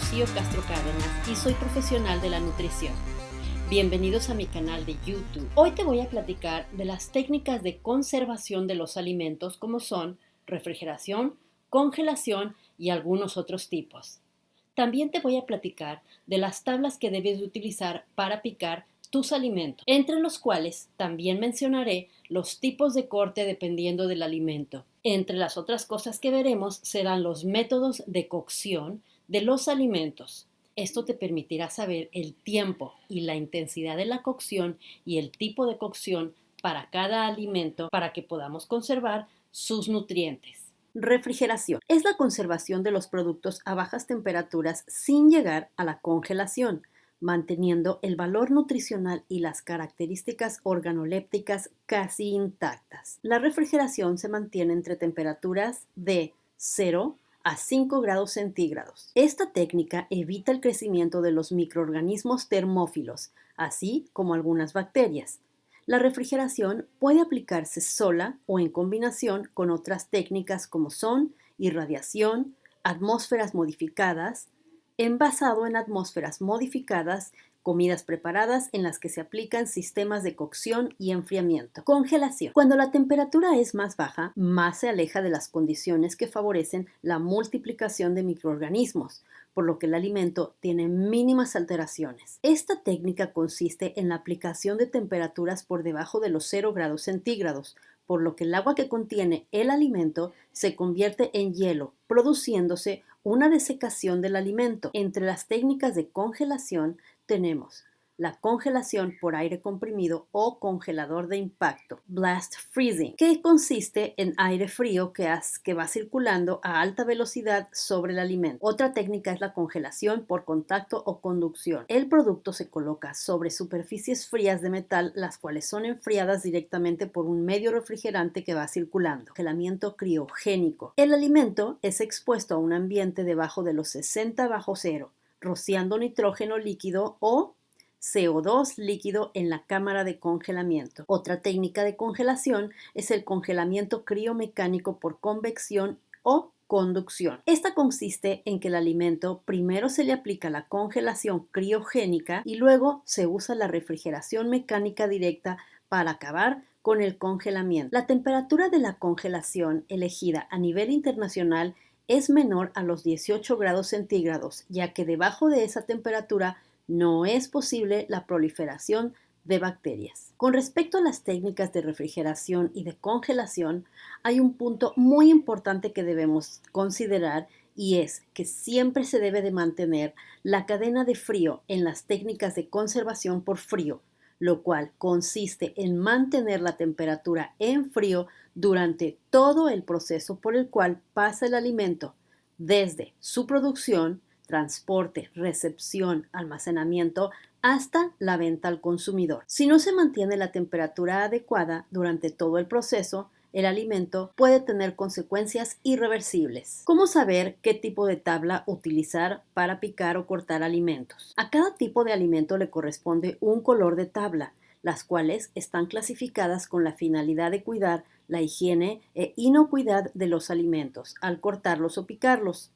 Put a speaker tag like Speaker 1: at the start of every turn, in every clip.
Speaker 1: Rocío Castro Cárdenas y soy profesional de la nutrición. Bienvenidos a mi canal de YouTube. Hoy te voy a platicar de las técnicas de conservación de los alimentos como son refrigeración, congelación y algunos otros tipos. También te voy a platicar de las tablas que debes de utilizar para picar tus alimentos, entre los cuales también mencionaré los tipos de corte dependiendo del alimento. Entre las otras cosas que veremos serán los métodos de cocción de los alimentos. Esto te permitirá saber el tiempo y la intensidad de la cocción y el tipo de cocción para cada alimento para que podamos conservar sus nutrientes. Refrigeración es la conservación de los productos a bajas temperaturas sin llegar a la congelación, manteniendo el valor nutricional y las características organolépticas casi intactas. La refrigeración se mantiene entre temperaturas de 0 a 5 grados centígrados. Esta técnica evita el crecimiento de los microorganismos termófilos, así como algunas bacterias. La refrigeración puede aplicarse sola o en combinación con otras técnicas como son irradiación, atmósferas modificadas, envasado en atmósferas modificadas, comidas preparadas en las que se aplican sistemas de cocción y enfriamiento. Congelación. Cuando la temperatura es más baja, más se aleja de las condiciones que favorecen la multiplicación de microorganismos, por lo que el alimento tiene mínimas alteraciones. Esta técnica consiste en la aplicación de temperaturas por debajo de los 0 grados centígrados, por lo que el agua que contiene el alimento se convierte en hielo, produciéndose una desecación del alimento. Entre las técnicas de congelación tenemos la congelación por aire comprimido o congelador de impacto, blast freezing, que consiste en aire frío que va circulando a alta velocidad sobre el alimento. Otra técnica es la congelación por contacto o conducción. El producto se coloca sobre superficies frías de metal, las cuales son enfriadas directamente por un medio refrigerante que va circulando. Congelamiento criogénico. El alimento es expuesto a un ambiente debajo de los 60 bajo cero, rociando nitrógeno líquido o CO2 líquido en la cámara de congelamiento. Otra técnica de congelación es el congelamiento criomecánico por convección o conducción. Esta consiste en que el alimento primero se le aplica la congelación criogénica y luego se usa la refrigeración mecánica directa para acabar con el congelamiento. La temperatura de la congelación elegida a nivel internacional es menor a los 18 grados centígrados, ya que debajo de esa temperatura no es posible la proliferación de bacterias. Con respecto a las técnicas de refrigeración y de congelación, hay un punto muy importante que debemos considerar y es que siempre se debe de mantener la cadena de frío en las técnicas de conservación por frío, lo cual consiste en mantener la temperatura en frío durante todo el proceso por el cual pasa el alimento, desde su producción, transporte, recepción, almacenamiento, hasta la venta al consumidor. Si no se mantiene la temperatura adecuada durante todo el proceso, el alimento puede tener consecuencias irreversibles. ¿Cómo saber qué tipo de tabla utilizar para picar o cortar alimentos? A cada tipo de alimento le corresponde un color de tabla, las cuales están clasificadas con la finalidad de cuidar la higiene e inocuidad de los alimentos al cortarlos o picarlos,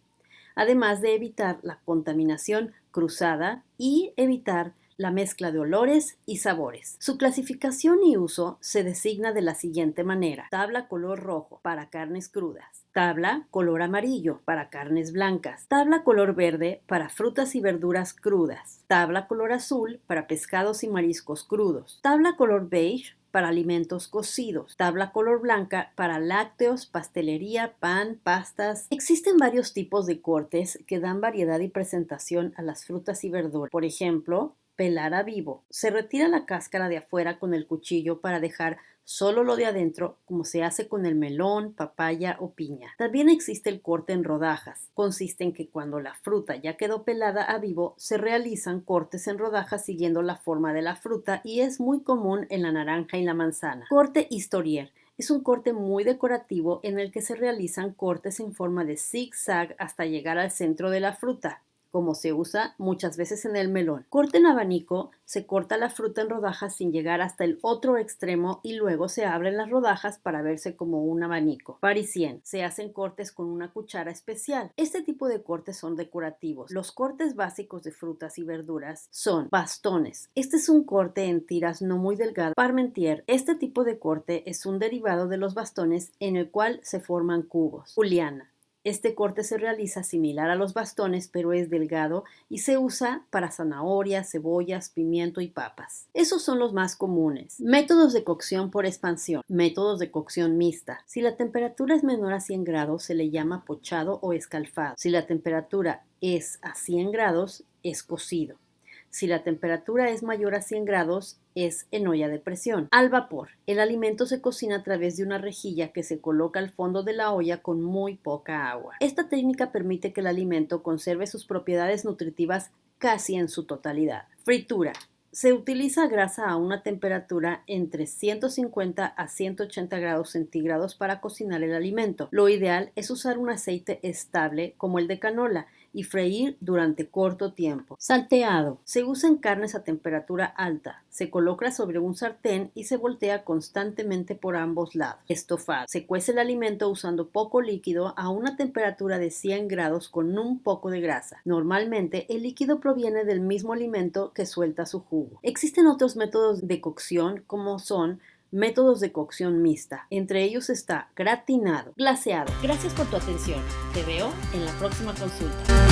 Speaker 1: además de evitar la contaminación cruzada y evitar la mezcla de olores y sabores. Su clasificación y uso se designa de la siguiente manera: tabla color rojo para carnes crudas, tabla color amarillo para carnes blancas, tabla color verde para frutas y verduras crudas, tabla color azul para pescados y mariscos crudos, tabla color beige para alimentos cocidos, tabla color blanca para lácteos, pastelería, pan, pastas. Existen varios tipos de cortes que dan variedad y presentación a las frutas y verduras. Por ejemplo, pelar a vivo. Se retira la cáscara de afuera con el cuchillo para dejar solo lo de adentro, como se hace con el melón, papaya o piña. También existe el corte en rodajas. Consiste en que cuando la fruta ya quedó pelada a vivo, se realizan cortes en rodajas siguiendo la forma de la fruta y es muy común en la naranja y la manzana. Corte historier. Es un corte muy decorativo en el que se realizan cortes en forma de zig-zag hasta llegar al centro de la fruta. como se usa muchas veces en el melón. Corte en abanico: se corta la fruta en rodajas sin llegar hasta el otro extremo y luego se abren las rodajas para verse como un abanico. Parisien: se hacen cortes con una cuchara especial. Este tipo de cortes son decorativos. Los cortes básicos de frutas y verduras son bastones. Este es un corte en tiras no muy delgadas. Parmentier: este tipo de corte es un derivado de los bastones en el cual se forman cubos. Juliana: este corte se realiza similar a los bastones, pero es delgado y se usa para zanahorias, cebollas, pimiento y papas. Esos son los más comunes. Métodos de cocción por expansión. Métodos de cocción mixta. Si la temperatura es menor a 100 grados, se le llama pochado o escalfado. Si la temperatura es a 100 grados, es cocido. Si la temperatura es mayor a 100 grados, es en olla de presión. Al vapor: el alimento se cocina a través de una rejilla que se coloca al fondo de la olla con muy poca agua. Esta técnica permite que el alimento conserve sus propiedades nutritivas casi en su totalidad. Fritura: se utiliza grasa a una temperatura entre 150 a 180 grados centígrados para cocinar el alimento. Lo ideal es usar un aceite estable como el de canola y freír durante corto tiempo. Salteado: se usan carnes a temperatura alta. Se coloca sobre un sartén y se voltea constantemente por ambos lados. Estofado: se cuece el alimento usando poco líquido a una temperatura de 100 grados con un poco de grasa. Normalmente el líquido proviene del mismo alimento que suelta su jugo. Existen otros métodos de cocción como son métodos de cocción mixta. Entre ellos está gratinado, glaseado. Gracias por tu atención. Te veo en la próxima consulta.